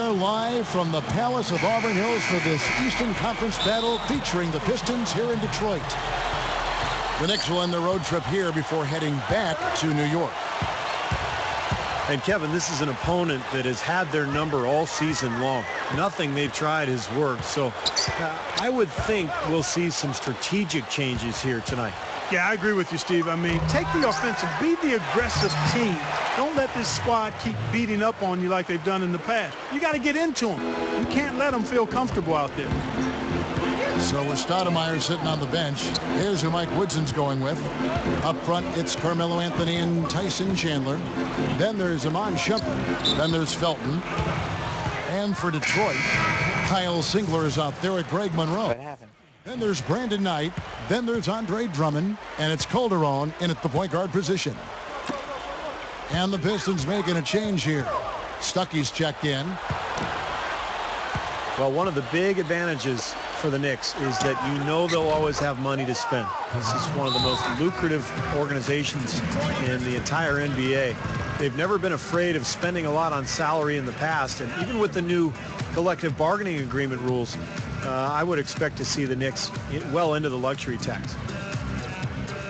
are live from the Palace of Auburn Hills for this Eastern Conference battle featuring the Pistons here in Detroit. The Knicks will end their road trip here before heading back to New York. And Kevin, this is an opponent that has had their number all season long. Nothing they've tried has worked. So I would think we'll see some strategic changes here tonight. Yeah, I agree with you, Steve. I mean, take the offensive, be the aggressive team. Don't let this squad keep beating up on you like they've done in the past. You got to get into them. You can't let them feel comfortable out there. So with Stoudemire sitting on the bench, here's who Mike Woodson's going with. Up front, it's Carmelo Anthony and Tyson Chandler. Then there's Iman Shumpert. Then there's Felton. And for Detroit, Kyle Singler is out there at Greg Monroe. What happened? Then there's Brandon Knight. Then there's Andre Drummond. And it's Calderon in at the point guard position. And the Pistons making a change here. Stuckey's checked in. Well, one of the big advantages for the Knicks is that you know they'll always have money to spend. This is one of the most lucrative organizations in the entire NBA. They've never been afraid of spending a lot on salary in the past, and even with the new collective bargaining agreement rules, I would expect to see the Knicks well into the luxury tax.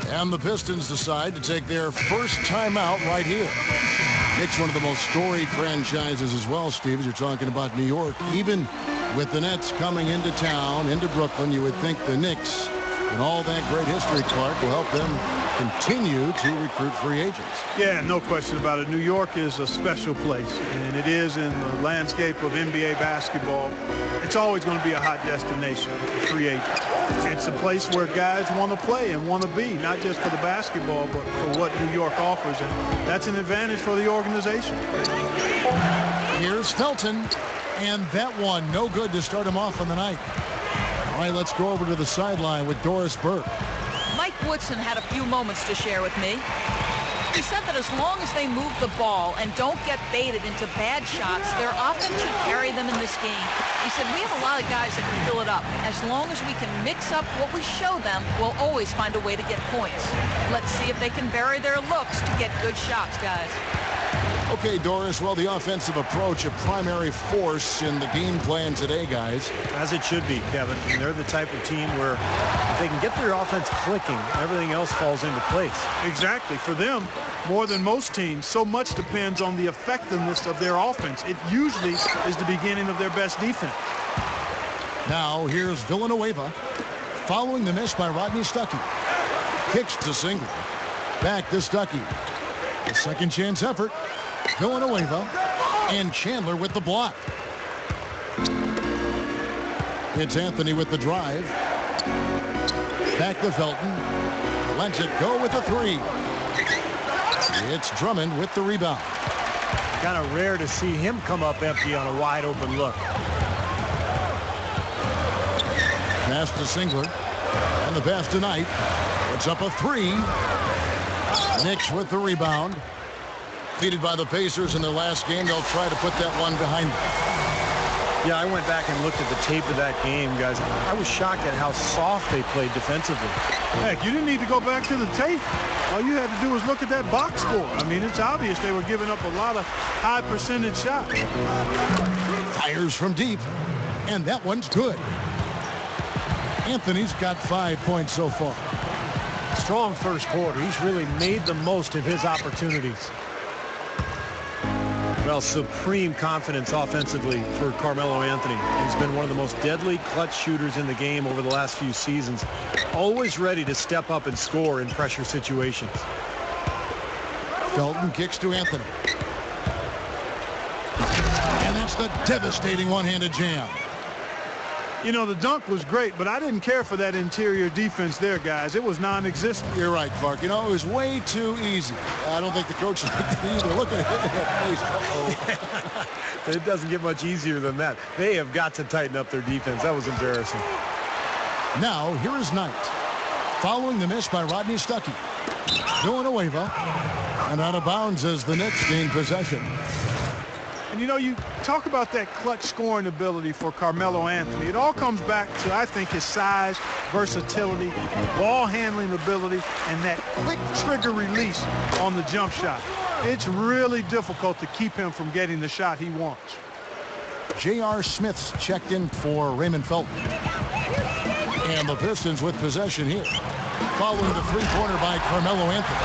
And the Pistons decide to take their first timeout right here. Knicks, one of the most storied franchises as well, Steve, as you're talking about New York. Even with the Nets coming into town, into Brooklyn, you would think the Knicks and all that great history, Clark, will help them continue to recruit free agents. Yeah, no question about it. New York is a special place, and it is in the landscape of NBA basketball. It's always going to be a hot destination for free agents. It's a place where guys want to play and want to be, not just for the basketball, but for what New York offers, and that's an advantage for the organization. Here's Felton, and that one no good to start him off on the night. All right, let's go over to the sideline with Doris Burke. Mike Woodson had a few moments to share with me. He said that as long as they move the ball and don't get baited into bad shots, their offense should carry them in this game. He said, we have a lot of guys that can fill it up. As long as we can mix up what we show them, we'll always find a way to get points. Let's see if they can vary their looks to get good shots, guys. Okay, Doris, well, the offensive approach, a primary force in the game plan today, guys. As it should be, Kevin. And they're the type of team where if they can get their offense clicking, everything else falls into place. Exactly. For them, more than most teams, so much depends on the effectiveness of their offense. It usually is the beginning of their best defense. Now, here's Villanueva following the miss by Rodney Stuckey. Kicks to Singler. Back to Stuckey. A second chance effort. Villanueva and Chandler with the block. It's Anthony with the drive. Back to Felton. Lets it go with the three. It's Drummond with the rebound. Kind of rare to see him come up empty on a wide open look. Pass to Singler. And the pass to Knight. Puts up a three. Knicks with the rebound. Defeated by the Pacers in their last game. They'll try to put that one behind them. Yeah, I went back and looked at the tape of that game, guys. I was shocked at how soft they played defensively. Heck, you didn't need to go back to the tape. All you had to do was look at that box score. I mean, it's obvious they were giving up a lot of high percentage shots. Fires from deep. And that one's good. Anthony's got 5 points so far. Strong first quarter. He's really made the most of his opportunities. Well, supreme confidence offensively for Carmelo Anthony. He's been one of the most deadly clutch shooters in the game over the last few seasons. Always ready to step up and score in pressure situations. Felton kicks to Anthony. And that's the devastating one-handed jam. You know, the dunk was great, but I didn't care for that interior defense there, guys. It was non-existent. You're right, Clark. You know, it was way too easy. I don't think the coach liked it either. Look at it. It doesn't get much easier than that. They have got to tighten up their defense. That was embarrassing. Now, here is Knight. Following the miss by Rodney Stuckey. Villanueva. And out of bounds as the Knicks gain possession. And, you know, you talk about that clutch scoring ability for Carmelo Anthony. It all comes back to, I think, his size, versatility, ball handling ability, and that quick trigger release on the jump shot. It's really difficult to keep him from getting the shot he wants. J.R. Smith's checked in for Raymond Felton. And the Pistons with possession here. Following the three-pointer by Carmelo Anthony.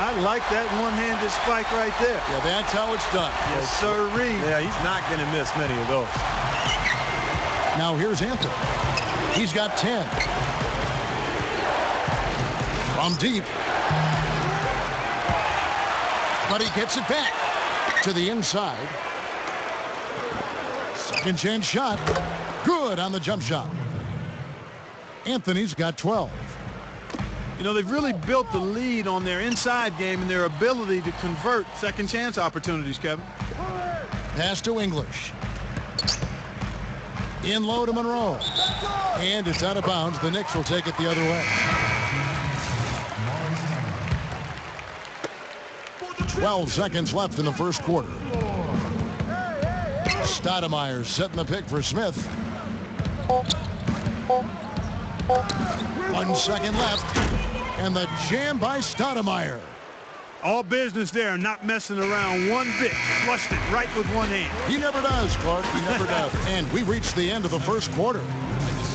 I like that one-handed spike right there. Yeah, that's how it's done. Yes, sirree. Yeah, he's not going to miss many of those. Now here's Anthony. He's got 10. From deep. But he gets it back to the inside. Second chance shot. Good on the jump shot. Anthony's got 12. You know, they've really built the lead on their inside game and their ability to convert second chance opportunities, Kevin. Pass to English. In low to Monroe. And it's out of bounds. The Knicks will take it the other way. 12 seconds left in the first quarter. Stoudemire setting the pick for Smith. 1 second left. And the jam by Stoudemire. All business there, not messing around one bit. Flushed it right with one hand. He never does, Clark. He never does. And we reached the end of the first quarter.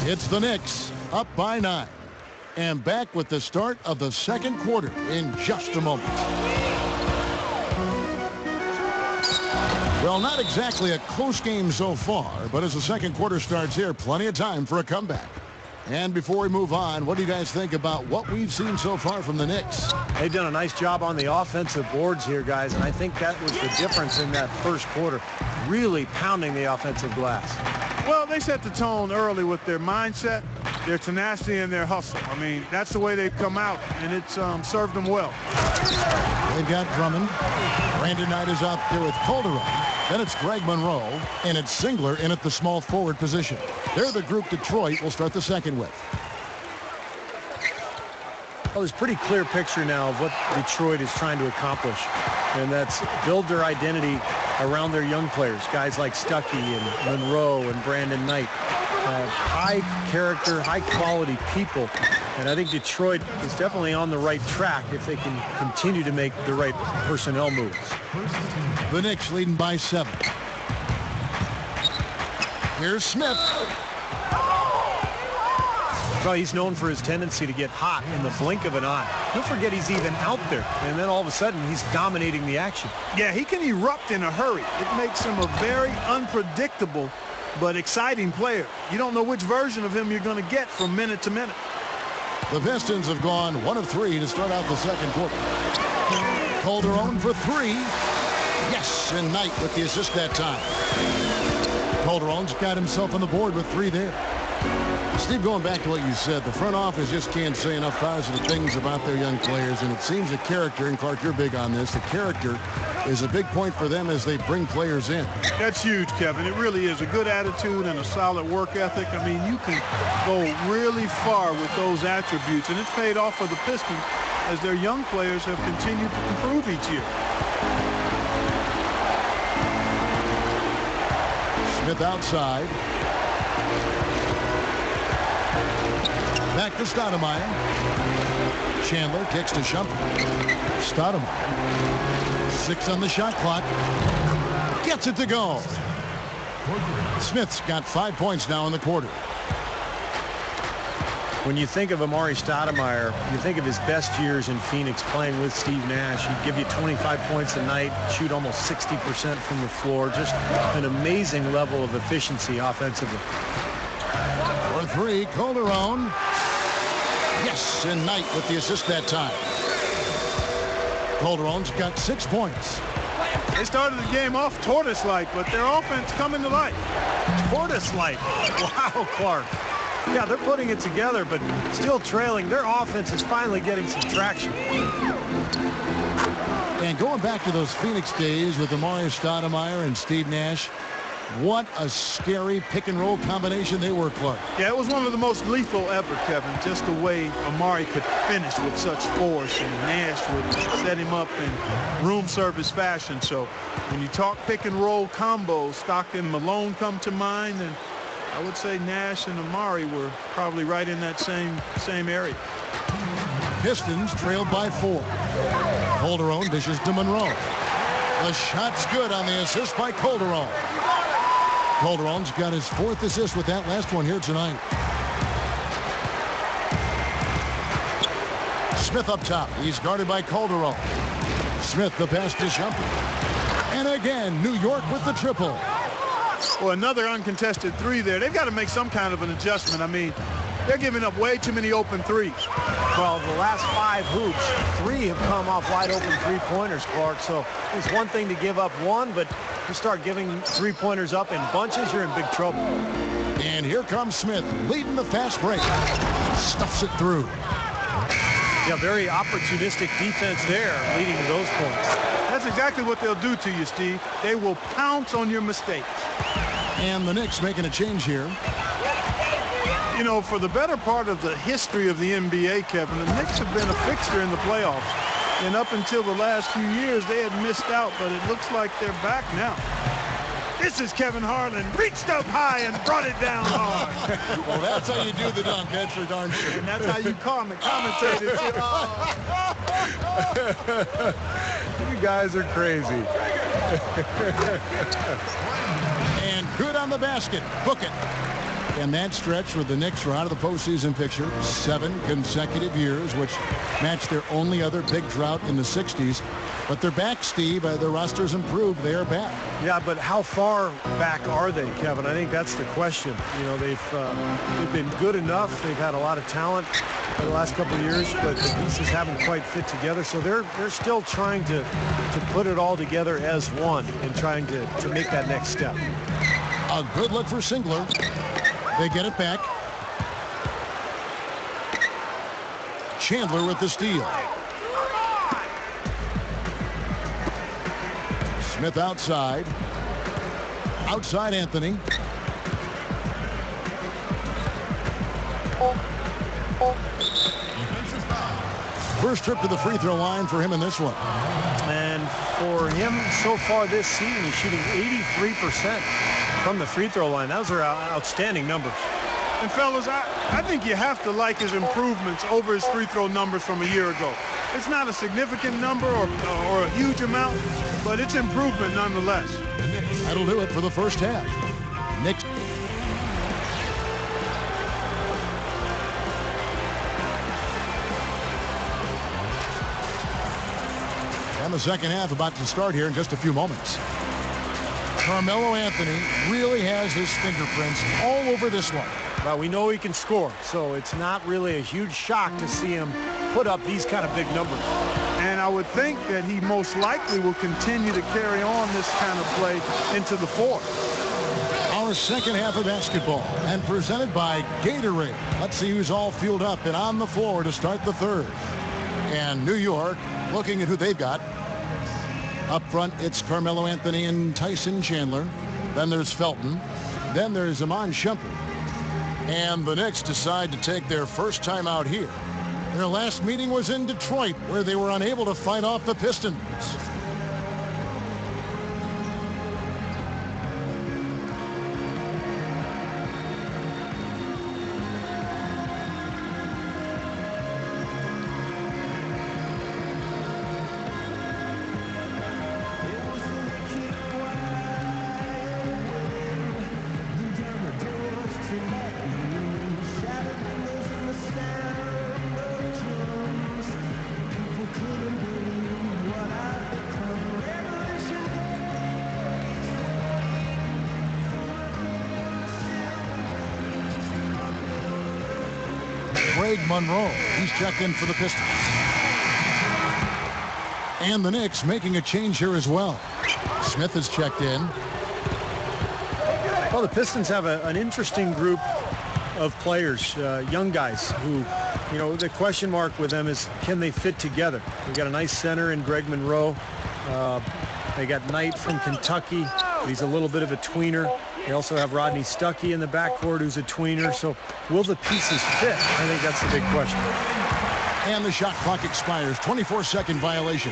It's the Knicks up by 9. And back with the start of the second quarter in just a moment. Well, not exactly a close game so far, but as the second quarter starts here, plenty of time for a comeback. And before we move on, what do you guys think about what we've seen so far from the Knicks? They've done a nice job on the offensive boards here, guys, and I think that was the difference in that first quarter, really pounding the offensive glass. Well, they set the tone early with their mindset, their tenacity, and their hustle. I mean, that's the way they've come out, and it's served them well. They've got Drummond. Brandon Knight is out there with Calderon. Then it's Greg Monroe, and it's Singler in at the small forward position. They're the group Detroit will start the second with. Well, there's a pretty clear picture now of what Detroit is trying to accomplish, and that's build their identity around their young players, guys like Stuckey and Monroe and Brandon Knight. High character, high quality people, and I think Detroit is definitely on the right track if they can continue to make the right personnel moves. The Knicks leading by 7. Here's Smith. Well, he's known for his tendency to get hot in the blink of an eye. Don't forget he's even out there, and then all of a sudden he's dominating the action. Yeah, he can erupt in a hurry. It makes him a very unpredictable but exciting player. You don't know which version of him you're going to get from minute to minute. The Pistons have gone 1 of 3 to start out the second quarter. Calderon for 3. Yes, and Knight with the assist that time. Calderon's got himself on the board with 3 there. Steve, going back to what you said, the front office just can't say enough positive things about their young players, and it seems the character, and Clark, you're big on this, the character is a big point for them as they bring players in. That's huge, Kevin. It really is. A good attitude and a solid work ethic. I mean, you can go really far with those attributes, and it's paid off for the Pistons as their young players have continued to improve each year. Smith outside. Back to Stoudemire. Chandler kicks to Shumpert. Stoudemire. 6 on the shot clock. Gets it to go. Smith's got 5 points now in the quarter. When you think of Amar'e Stoudemire, you think of his best years in Phoenix playing with Steve Nash. He'd give you 25 points a night, shoot almost 60% from the floor. Just an amazing level of efficiency offensively. For 3, Calderon. Yes, and Knight with the assist that time. Calderon's got 6 points. They started the game off tortoise-like, but their offense coming to life. Tortoise-like. Wow, Clark. Yeah, they're putting it together, but still trailing. Their offense is finally getting some traction. And going back to those Phoenix days with Amar'e Stoudemire and Steve Nash, what a scary pick-and-roll combination they were, Clark. Yeah, it was one of the most lethal ever, Kevin. Just the way Amar'e could finish with such force, and Nash would set him up in room service fashion. So when you talk pick-and-roll combos, Stockton, Malone come to mind, and I would say Nash and Amar'e were probably right in that same area. Pistons trailed by 4. Calderon dishes to Monroe. The shot's good on the assist by Calderon. Calderon's got his 4th assist with that last one here tonight. Smith up top. He's guarded by Calderon. Smith, the pass to Shumpert. And again, New York with the triple. Well, another uncontested three there. They've got to make some kind of an adjustment. I mean, they're giving up way too many open threes. Well, the last 5 hoops, 3 have come off wide open three-pointers, Clark. So it's one thing to give up one, but you start giving three-pointers up in bunches, you're in big trouble. And here comes Smith, leading the fast break. Stuffs it through. Yeah, very opportunistic defense there, leading to those points. That's exactly what they'll do to you, Steve. They will pounce on your mistakes. And the Knicks making a change here. You know, for the better part of the history of the NBA, Kevin, the Knicks have been a fixture in the playoffs. And up until the last few years, they had missed out, but it looks like they're back now. This is Kevin Harlan, reached up high and brought it down hard. Well, that's how you do the dunk, that's for darn sure. And that's how you commentate it. You guys are crazy. And good on the basket. Book it. And that stretch where the Knicks were out of the postseason picture 7 consecutive years, which matched their only other big drought in the 60s. But they're back, Steve. Their roster's improved. They are back. Yeah, but how far back are they, Kevin? I think that's the question. You know, they've been good enough. They've had a lot of talent in the last couple of years, but the pieces haven't quite fit together. So they're still trying to put it all together as one and trying to make that next step. A good look for Singler. They get it back. Chandler with the steal. Smith outside. Outside Anthony. First trip to the free throw line for him in this one. And for him so far this season, he's shooting 83% from the free throw line. Those are outstanding numbers. And fellas, I think you have to like his improvements over his free throw numbers from a year ago. It's not a significant number or a huge amount, but it's improvement nonetheless. That'll do it for the first half. Knicks. And the second half about to start here in just a few moments. Carmelo Anthony really has his fingerprints all over this one. Well, we know he can score, so it's not really a huge shock to see him put up these kind of big numbers. And I would think that he most likely will continue to carry on this kind of play into the fourth. Our second half of basketball, and presented by Gatorade. Let's see who's all fueled up and on the floor to start the third. And New York, looking at who they've got. Up front, it's Carmelo Anthony and Tyson Chandler. Then there's Felton. Then there's Iman Shumpert. And the Knicks decide to take their first time out here. Their last meeting was in Detroit, where they were unable to fight off the Pistons. Greg Monroe, he's checked in for the Pistons. And the Knicks making a change here as well. Smith has checked in. Well, the Pistons have an interesting group of players, young guys who, you know, the question mark with them is, can they fit together? We've got a nice center in Greg Monroe. They got Knight from Kentucky. He's a little bit of a tweener. They also have Rodney Stuckey in the backcourt, who's a tweener. So will the pieces fit? I think that's the big question. And the shot clock expires. 24-second violation.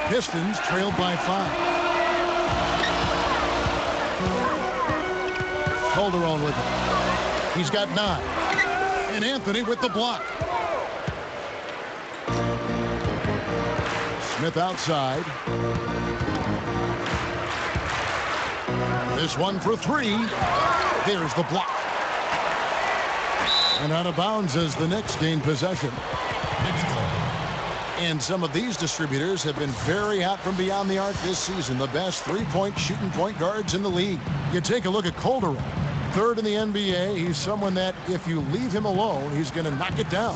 Pistons trailed by 5. Calderon with it. He's got 9. And Anthony with the block. Smith outside. This one for three. There's the block. And out of bounds as the Knicks gain possession. And some of these distributors have been very hot from beyond the arc this season. The best three-point shooting point guards in the league. You take a look at Calderon, third in the NBA. He's someone that if you leave him alone, he's going to knock it down.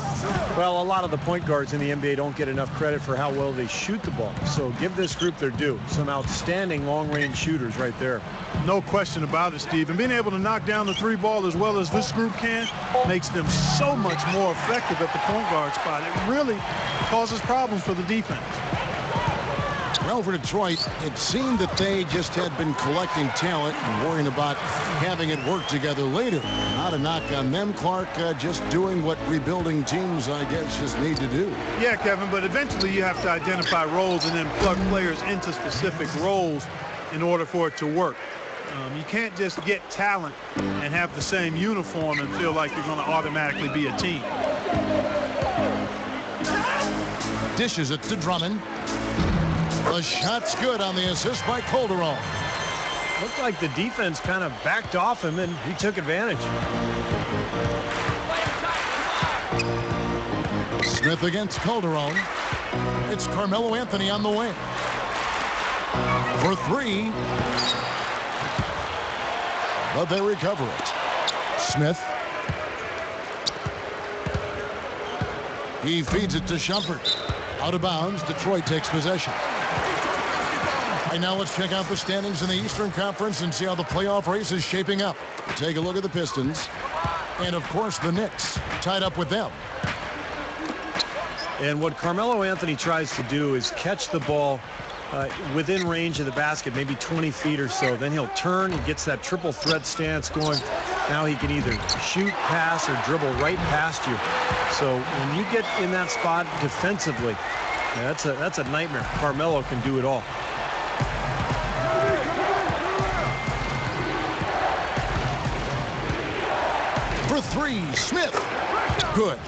Well, a lot of the point guards in the NBA don't get enough credit for how well they shoot the ball. So give this group their due. Some outstanding long-range shooters right there. No question about it, Steve. And being able to knock down the three ball as well as this group can makes them so much more effective at the point guard spot. It really causes problems for the defense. Well, for Detroit, it seemed that they just had been collecting talent and worrying about having it work together later. Not a knock on them, Clark, just doing what rebuilding teams, I guess, just need to do. Yeah, Kevin, but eventually you have to identify roles and then plug players into specific roles in order for it to work. You can't just get talent and have the same uniform and feel like you're going to automatically be a team. Dishes it to Drummond. The shot's good on the assist by Calderon. Looked like the defense kind of backed off him, and he took advantage. Smith against Calderon. It's Carmelo Anthony on the wing. For three. But they recover it. Smith. He feeds it to Shumpert. Out of bounds. Detroit takes possession. And now let's check out the standings in the Eastern Conference and see how the playoff race is shaping up. Take a look at the Pistons. And, of course, the Knicks tied up with them. And what Carmelo Anthony tries to do is catch the ball within range of the basket, maybe 20 feet or so. Then he'll turn. He gets that triple threat stance going. Now he can either shoot, pass, or dribble right past you. So when you get in that spot defensively, that's a nightmare. Carmelo can do it all. For three, Smith. Good.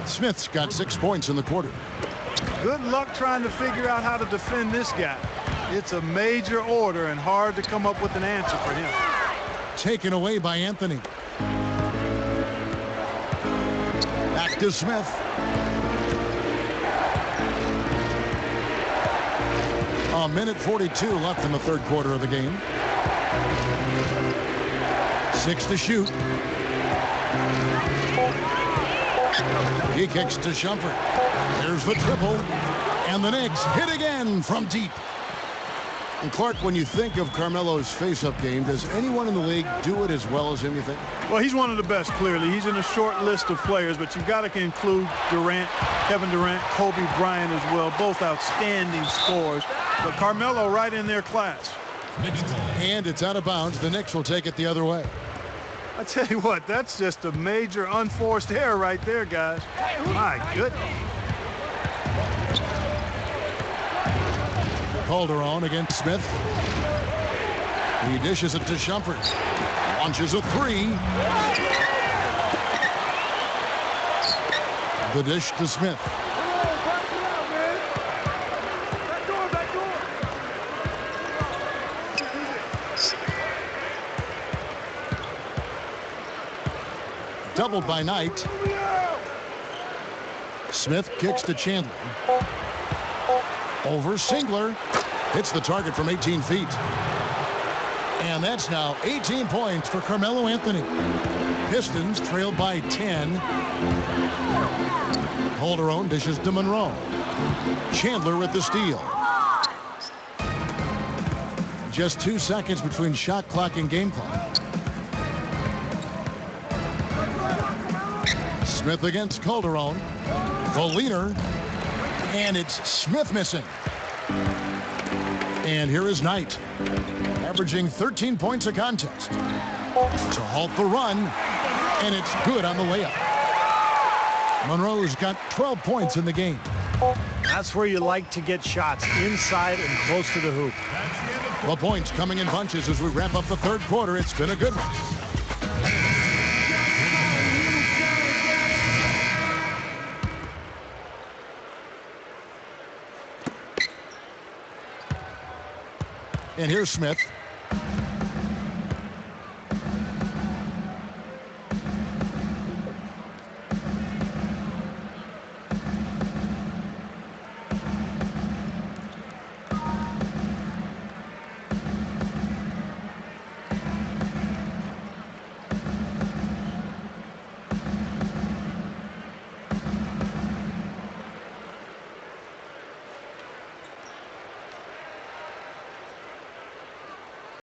Smith's got 6 points in the quarter. Good luck trying to figure out how to defend this guy. It's a major order and hard to come up with an answer for him. Taken away by Anthony. Back to Smith. A minute 42 left in the third quarter of the game. 6 to shoot. He kicks to Shumpert. There's the triple. And the Knicks hit again from deep. And Clark, when you think of Carmelo's face-up game, does anyone in the league do it as well as him, you think? Well, he's one of the best, clearly. He's in a short list of players, but you've got to include Durant, Kevin Durant, Kobe Bryant as well. Both outstanding scorers. But Carmelo right in their class. And it's out of bounds. The Knicks will take it the other way. I tell you what, that's just a major unforced error right there, guys. My goodness. Calderon against Smith. He dishes it to Shumpert. Launches a three. The dish to Smith. Doubled by Knight. Smith kicks to Chandler. Over Singler. Hits the target from 18 feet. And that's now 18 points for Carmelo Anthony. Pistons trailed by 10. Calderon dishes to Monroe. Chandler with the steal. Just 2 seconds between shot clock and game clock. Smith against Calderon. The leader. And it's Smith missing. And here is Knight, averaging 13 points a contest to halt the run, and it's good on the layup. Monroe's got 12 points in the game. That's where you like to get shots, inside and close to the hoop. The points coming in bunches as we wrap up the third quarter. It's been a good one. And here's Smith.